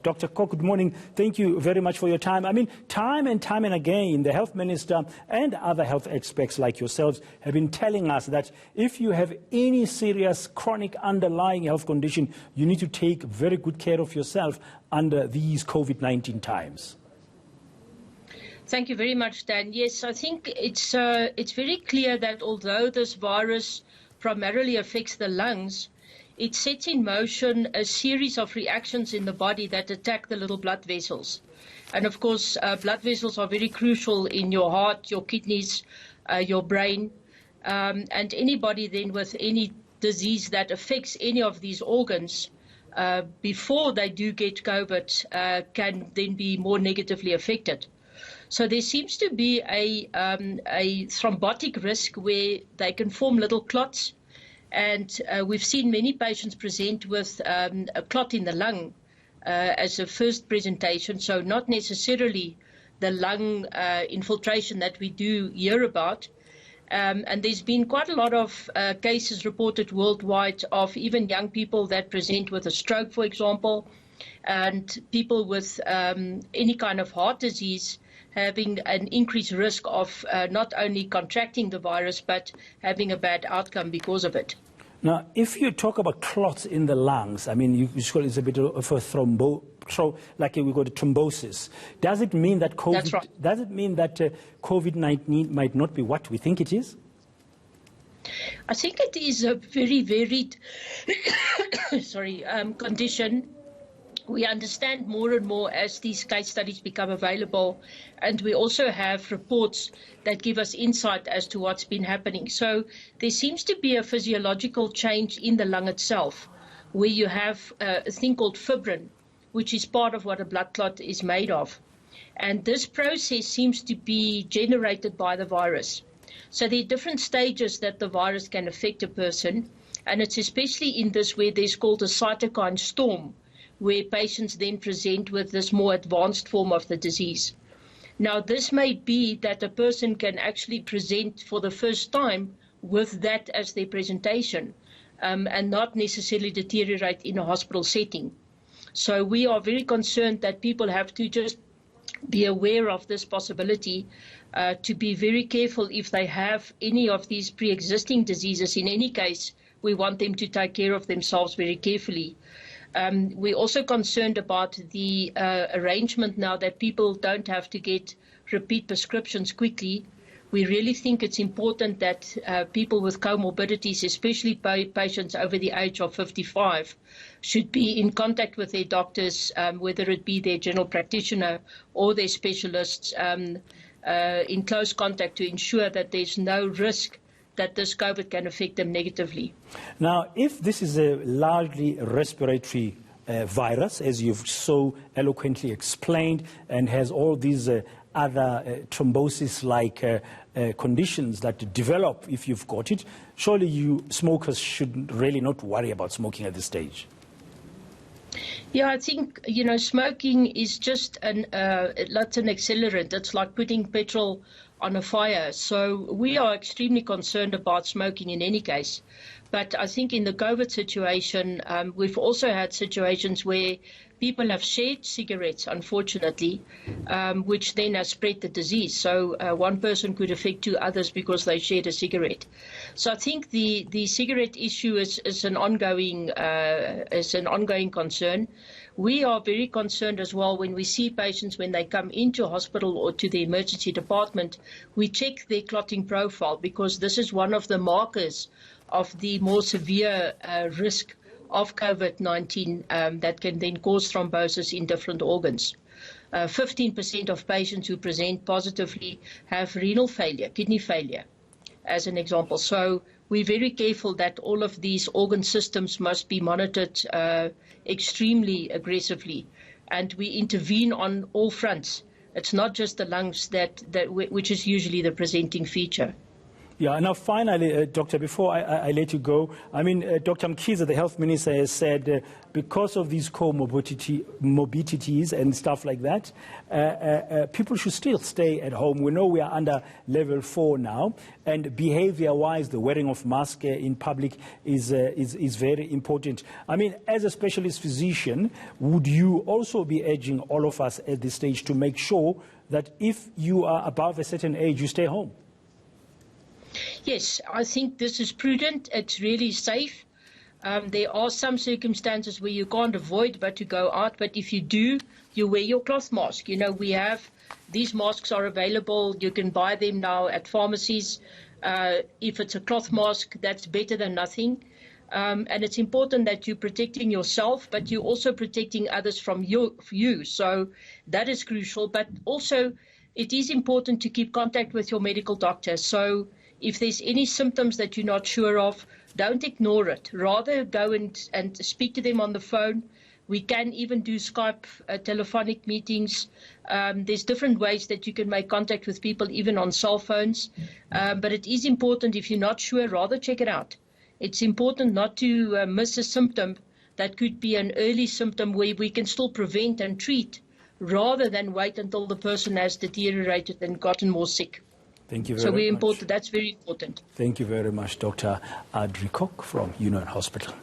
Dr. Kok, good morning. Thank you very much for your time. I mean, time and again, the health minister and other health experts like yourselves have been telling us that if you have any serious chronic underlying health condition, you need to take very good care of yourself under these COVID-19 times. Thank you very much, Dan. Yes, I think it's very clear that although this virus primarily affects the lungs, it sets in motion a series of reactions in the body that attack the little blood vessels. And of course, blood vessels are very crucial in your heart, your kidneys, your brain. And anybody then with any disease that affects any of these organs before they do get COVID can then be more negatively affected. So there seems to be a thrombotic risk where they can form little clots. And we've seen many patients present with a clot in the lung as a first presentation, so not necessarily the lung infiltration that we do hear about. And there's been quite a lot of cases reported worldwide of even young people that present with a stroke, for example, and people with any kind of heart disease having an increased risk of not only contracting the virus, but having a bad outcome because of it. Now, if you talk about clots in the lungs, I mean, it's a bit of a like we got a thrombosis. Does it mean that COVID? That's right. Does it mean that COVID-19 might not be what we think it is? I think it is a very varied condition. We understand more and more as these case studies become available, and we also have reports that give us insight as to what's been happening. So there seems to be a physiological change in the lung itself, where you have a thing called fibrin, which is part of what a blood clot is made of. And this process seems to be generated by the virus. So there are different stages that the virus can affect a person, and it's especially in this where there's called a cytokine storm, where patients then present with this more advanced form of the disease. Now, this may be that a person can actually present for the first time with that as their presentation and not necessarily deteriorate in a hospital setting. So we are very concerned that people have to just be aware of this possibility, to be very careful if they have any of these pre-existing diseases. In any case, we want them to take care of themselves very carefully. We're also concerned about the arrangement now that people don't have to get repeat prescriptions quickly. We really think it's important that people with comorbidities, especially patients over the age of 55, should be in contact with their doctors, whether it be their general practitioner or their specialists, in close contact to ensure that there's no risk that this COVID can affect them negatively. Now, if this is a largely respiratory virus, as you've so eloquently explained, and has all these other thrombosis-like conditions that develop if you've got it, surely you smokers should really not worry about smoking at this stage. Yeah, I think, smoking is just that's an accelerant. It's like putting petrol on a fire. So we are extremely concerned about smoking in any case. But I think in the COVID situation, we've also had situations where people have shared cigarettes, unfortunately, which then has spread the disease. So one person could affect two others because they shared a cigarette. So I think the cigarette issue is an ongoing concern. We are very concerned as well when we see patients when they come into hospital or to the emergency department. We check their clotting profile because this is one of the markers of the more severe risk of COVID-19 that can then cause thrombosis in different organs. 15% of patients who present positively have renal failure, kidney failure, as an example. So we're very careful that all of these organ systems must be monitored extremely aggressively, and we intervene on all fronts. It's not just the lungs which is usually the presenting feature. Yeah, now finally, Doctor, before I let you go, I mean, Dr. Mkhize, the health minister, has said because of these co-morbidities and stuff like that, people should still stay at home. We know we are under level 4 now, and behavior-wise, the wearing of masks in public is very important. I mean, as a specialist physician, would you also be urging all of us at this stage to make sure that if you are above a certain age, you stay home? Yes, I think this is prudent. It's really safe. There are some circumstances where you can't avoid but to go out. But if you do, you wear your cloth mask. You know, these masks are available. You can buy them now at pharmacies. If it's a cloth mask, that's better than nothing. And it's important that you're protecting yourself, but you're also protecting others from you. So that is crucial. But also, it is important to keep contact with your medical doctor. So if there's any symptoms that you're not sure of, don't ignore it. Rather go and speak to them on the phone. We can even do Skype telephonic meetings. There's different ways that you can make contact with people, even on cell phones. But it is important, if you're not sure, rather check it out. It's important not to miss a symptom that could be an early symptom where we can still prevent and treat, rather than wait until the person has deteriorated and gotten more sick. Thank you very much. That's very important. Thank you very much, Dr. Adri Kok from Union Hospital.